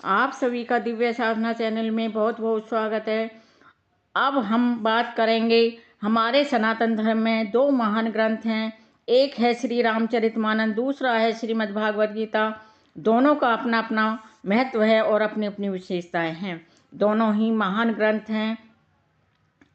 आप सभी का दिव्य साधना चैनल में बहुत बहुत स्वागत है। अब हम बात करेंगे, हमारे सनातन धर्म में दो महान ग्रंथ हैं। एक है श्री रामचरितमानस, दूसरा है श्रीमद् भागवत गीता। दोनों का अपना अपना महत्व है और अपनी अपनी विशेषताएं हैं। दोनों ही महान ग्रंथ हैं।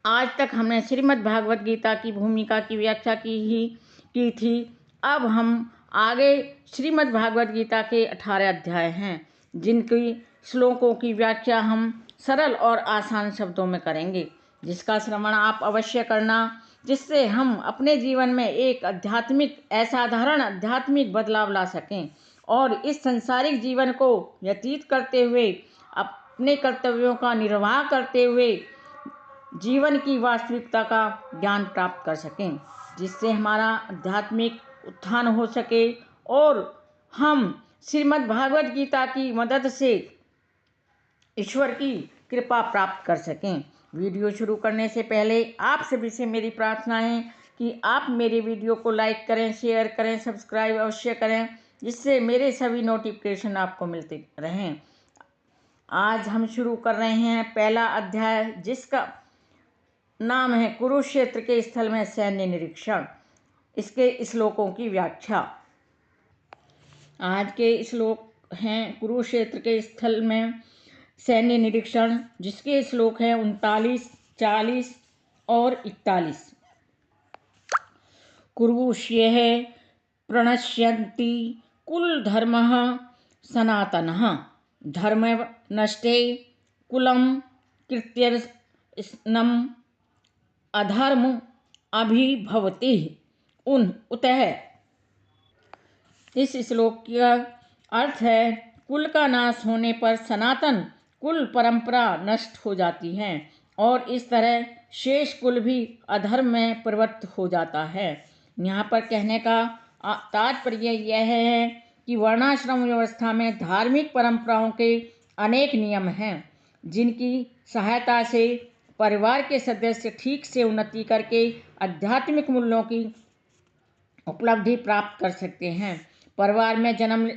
आज तक हमने श्रीमद् भागवत गीता की भूमिका की व्याख्या की थी। अब हम आगे श्रीमद् भागवत गीता के 18 अध्याय हैं, जिनकी श्लोकों की व्याख्या हम सरल और आसान शब्दों में करेंगे, जिसका श्रवण आप अवश्य करना, जिससे हम अपने जीवन में एक असाधारण आध्यात्मिक बदलाव ला सकें और इस संसारिक जीवन को व्यतीत करते हुए अपने कर्तव्यों का निर्वाह करते हुए जीवन की वास्तविकता का ज्ञान प्राप्त कर सकें, जिससे हमारा आध्यात्मिक उत्थान हो सके और हम श्रीमद् भागवत गीता की मदद से ईश्वर की कृपा प्राप्त कर सकें। वीडियो शुरू करने से पहले आप सभी से मेरी प्रार्थना है कि आप मेरे वीडियो को लाइक करें, शेयर करें, सब्सक्राइब अवश्य करें, जिससे मेरे सभी नोटिफिकेशन आपको मिलते रहें। आज हम शुरू कर रहे हैं पहला अध्याय, जिसका नाम है कुरुक्षेत्र के स्थल में सैन्य निरीक्षण। इसके श्लोकों की व्याख्या। आज के श्लोक हैं कुरुक्षेत्र के स्थल में सैन्य निरीक्षण, जिसके श्लोक हैं 39, 40 और 41। कुरुष्यः प्रणश्यन्ति कुल धर्मः सनातनः, धर्म नष्टे कुलं कृत्यर्त्सनम् अधर्म अभिभवति उतः। इस श्लोक का अर्थ है, कुल का नाश होने पर सनातन कुल परंपरा नष्ट हो जाती है और इस तरह शेष कुल भी अधर्म में प्रवृत्त हो जाता है। यहाँ पर कहने का तात्पर्य यह है कि वर्णाश्रम व्यवस्था में धार्मिक परंपराओं के अनेक नियम हैं, जिनकी सहायता से परिवार के सदस्य ठीक से उन्नति करके आध्यात्मिक मूल्यों की उपलब्धि प्राप्त कर सकते हैं। परिवार में जन्म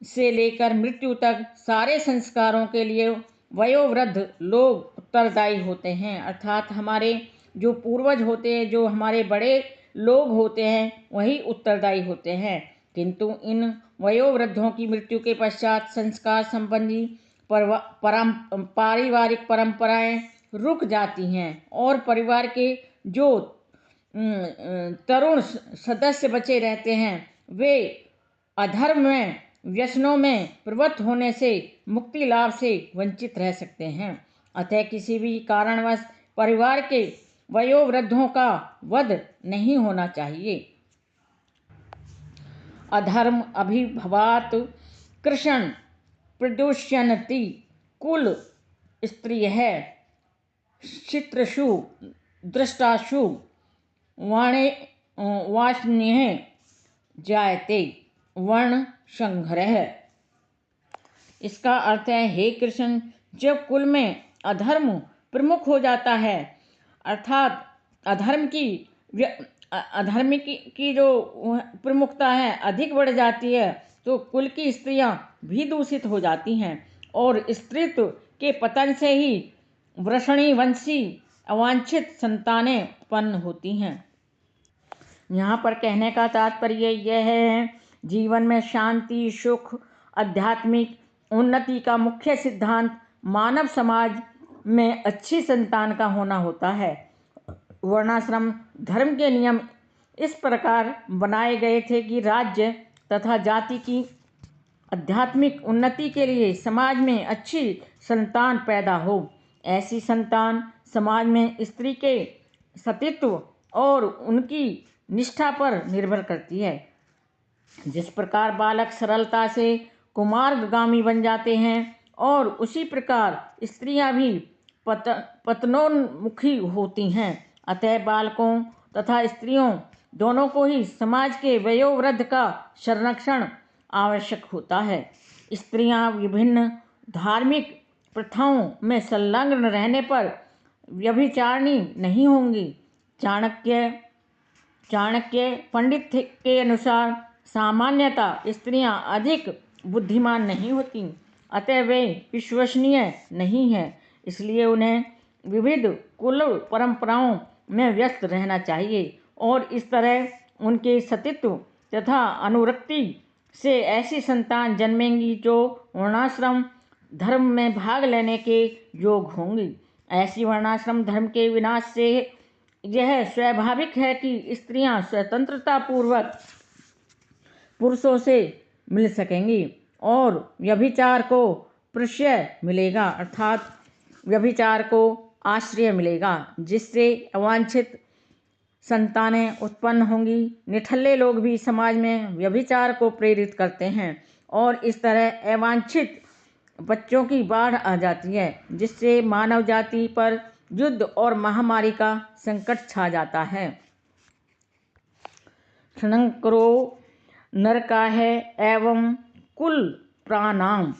से लेकर मृत्यु तक सारे संस्कारों के लिए वयोवृद्ध लोग उत्तरदायी होते हैं, अर्थात हमारे जो पूर्वज होते हैं, जो हमारे बड़े लोग होते हैं, वही उत्तरदायी होते हैं। किंतु इन वयोवृद्धों की मृत्यु के पश्चात संस्कार संबंधी पारिवारिक परंपराएं रुक जाती हैं और परिवार के जो तरुण सदस्य बचे रहते हैं, वे अधर्म में, व्यसनों में प्रवृत्त होने से मुक्ति लाभ से वंचित रह सकते हैं। अतः किसी भी कारणवश परिवार के वयोवृद्धों का वध नहीं होना चाहिए। अधर्म अभिभवात् कृष्ण प्रदुष्यन्ति कुल स्त्रियः चित्रषु दृष्टाशु वाष्ण्यः जायते वर्ण संग्रह। इसका अर्थ है, हे कृष्ण, जब कुल में अधर्म प्रमुख हो जाता है, अर्थात अधर्म की जो प्रमुखता है अधिक बढ़ जाती है, तो कुल की स्त्रियां भी दूषित हो जाती हैं और स्त्रीत्व के पतन से ही वृषणी वंशी अवांछित संतानें उत्पन्न होती हैं। यहाँ पर कहने का तात्पर्य यह है, जीवन में शांति, सुख, आध्यात्मिक उन्नति का मुख्य सिद्धांत मानव समाज में अच्छी संतान का होना होता है। वर्णाश्रम धर्म के नियम इस प्रकार बनाए गए थे कि राज्य तथा जाति की आध्यात्मिक उन्नति के लिए समाज में अच्छी संतान पैदा हो। ऐसी संतान समाज में स्त्री के सतीत्व और उनकी निष्ठा पर निर्भर करती है। जिस प्रकार बालक सरलता से कुमार्गामी बन जाते हैं और उसी प्रकार स्त्रियां भी पतनोन्मुखी होती हैं। अतः बालकों तथा स्त्रियों दोनों को ही समाज के वयोवृद्ध का संरक्षण आवश्यक होता है। स्त्रियां विभिन्न धार्मिक प्रथाओं में संलग्न रहने पर व्यभिचारिणी नहीं होंगी। चाणक्य पंडित के अनुसार सामान्यतः स्त्रियां अधिक बुद्धिमान नहीं होती, अतः वे विश्वसनीय नहीं है। इसलिए उन्हें विविध कुल परंपराओं में व्यस्त रहना चाहिए और इस तरह उनके सतीत्व तथा अनुरक्ति से ऐसी संतान जन्मेंगी जो वर्णाश्रम धर्म में भाग लेने के योग होंगी। ऐसी वर्णाश्रम धर्म के विनाश से यह स्वाभाविक है कि स्त्रियां स्वतंत्रता पूर्वक पुरुषों से मिल सकेंगी और व्यभिचार को प्रश्रय मिलेगा, अर्थात व्यभिचार को आश्रय मिलेगा, जिससे अवांछित संतानें उत्पन्न होंगी। निठल्ले लोग भी समाज में व्यभिचार को प्रेरित करते हैं और इस तरह अवांछित बच्चों की बाढ़ आ जाती है, जिससे मानव जाति पर युद्ध और महामारी का संकट छा जाता है। क्षणंकरो नरकाः एवं कुल प्राणाम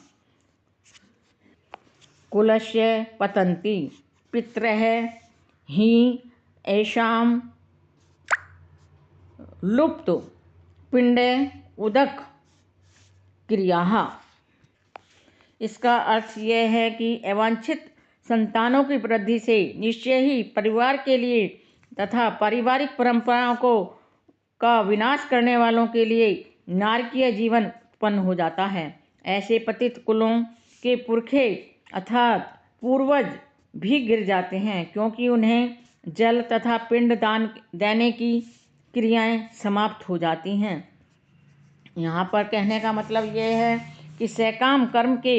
कुलस्य पतन्ति पितरः हि येषां लुप्त पिंडे उदक क्रियाः। इसका अर्थ यह है कि अवांछित संतानों की वृद्धि से निश्चय ही परिवार के लिए तथा पारिवारिक परंपराओं का विनाश करने वालों के लिए नारकीय जीवन उत्पन्न हो जाता है। ऐसे पतित कुलों के पुरखे अर्थात पूर्वज भी गिर जाते हैं, क्योंकि उन्हें जल तथा पिंड दान देने की क्रियाएं समाप्त हो जाती हैं। यहाँ पर कहने का मतलब यह है कि सकाम कर्म के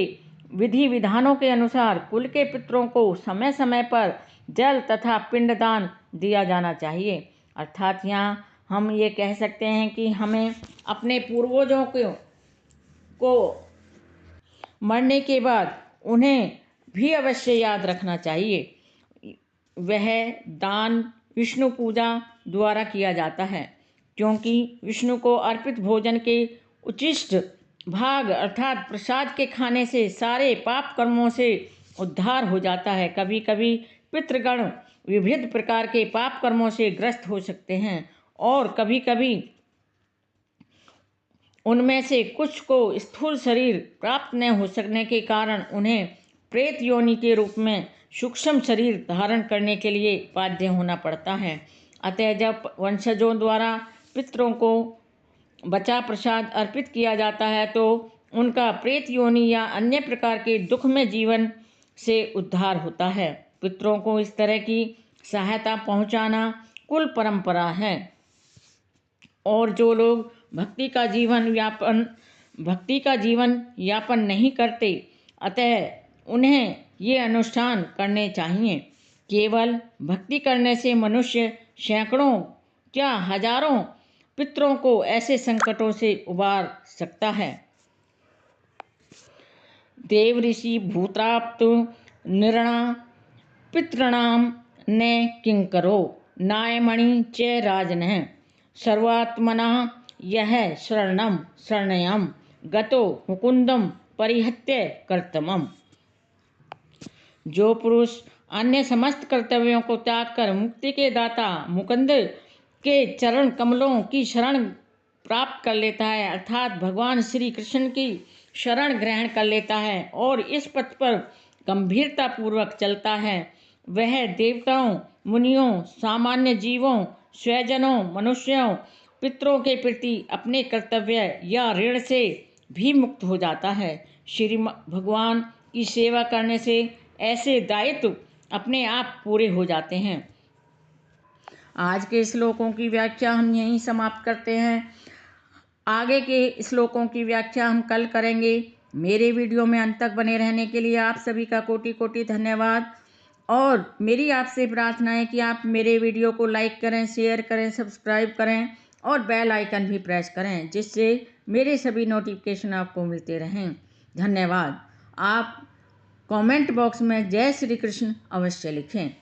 विधि विधानों के अनुसार कुल के पितरों को समय समय पर जल तथा पिंडदान दिया जाना चाहिए। अर्थात यहाँ हम ये कह सकते हैं कि हमें अपने पूर्वजों को मरने के बाद उन्हें भी अवश्य याद रखना चाहिए। वह दान विष्णु पूजा द्वारा किया जाता है, क्योंकि विष्णु को अर्पित भोजन के उच्छिष्ट भाग अर्थात प्रसाद के खाने से सारे पाप कर्मों से उद्धार हो जाता है। कभी कभी पितृगण विविध प्रकार के पाप कर्मों से ग्रस्त हो सकते हैं और कभी कभी उनमें से कुछ को स्थूल शरीर प्राप्त न हो सकने के कारण उन्हें प्रेत योनि के रूप में सूक्ष्म शरीर धारण करने के लिए बाध्य होना पड़ता है। अतः जब वंशजों द्वारा पितरों को बचा प्रसाद अर्पित किया जाता है तो उनका प्रेत योनि या अन्य प्रकार के दुख में जीवन से उद्धार होता है। पितरों को इस तरह की सहायता पहुंचाना कुल परंपरा है और जो लोग भक्ति का जीवन यापन नहीं करते, अतः उन्हें ये अनुष्ठान करने चाहिए। केवल भक्ति करने से मनुष्य सैकड़ों क्या हजारों पितरों को ऐसे संकटों से उबार सकता है। देव ऋषि भूत्राप्त निर्णा पितॄणाम ने किंकरो नायमणि च राजनः सर्वात्मना यह शरणयम गतो मुकुंदम परिहत्य कर्तमम्। जो पुरुष अन्य समस्त कर्तव्यों को त्याग कर मुक्ति के दाता मुकुंद के चरण कमलों की शरण प्राप्त कर लेता है, अर्थात भगवान श्री कृष्ण की शरण ग्रहण कर लेता है और इस पथ पर गंभीरता पूर्वक चलता है, वह देवताओं, मुनियों, सामान्य जीवों, स्वजनों, मनुष्यों, पितरों के प्रति अपने कर्तव्य या ऋण से भी मुक्त हो जाता है। श्री भगवान की सेवा करने से ऐसे दायित्व अपने आप पूरे हो जाते हैं। आज के श्लोकों की व्याख्या हम यहीं समाप्त करते हैं। आगे के श्लोकों की व्याख्या हम कल करेंगे। मेरे वीडियो में अंत तक बने रहने के लिए आप सभी का कोटि कोटि धन्यवाद और मेरी आपसे प्रार्थना है कि आप मेरे वीडियो को लाइक करें, शेयर करें, सब्सक्राइब करें और बेल आइकन भी प्रेस करें, जिससे मेरे सभी नोटिफिकेशन आपको मिलते रहें। धन्यवाद। आप कमेंट बॉक्स में जय श्री कृष्ण अवश्य लिखें।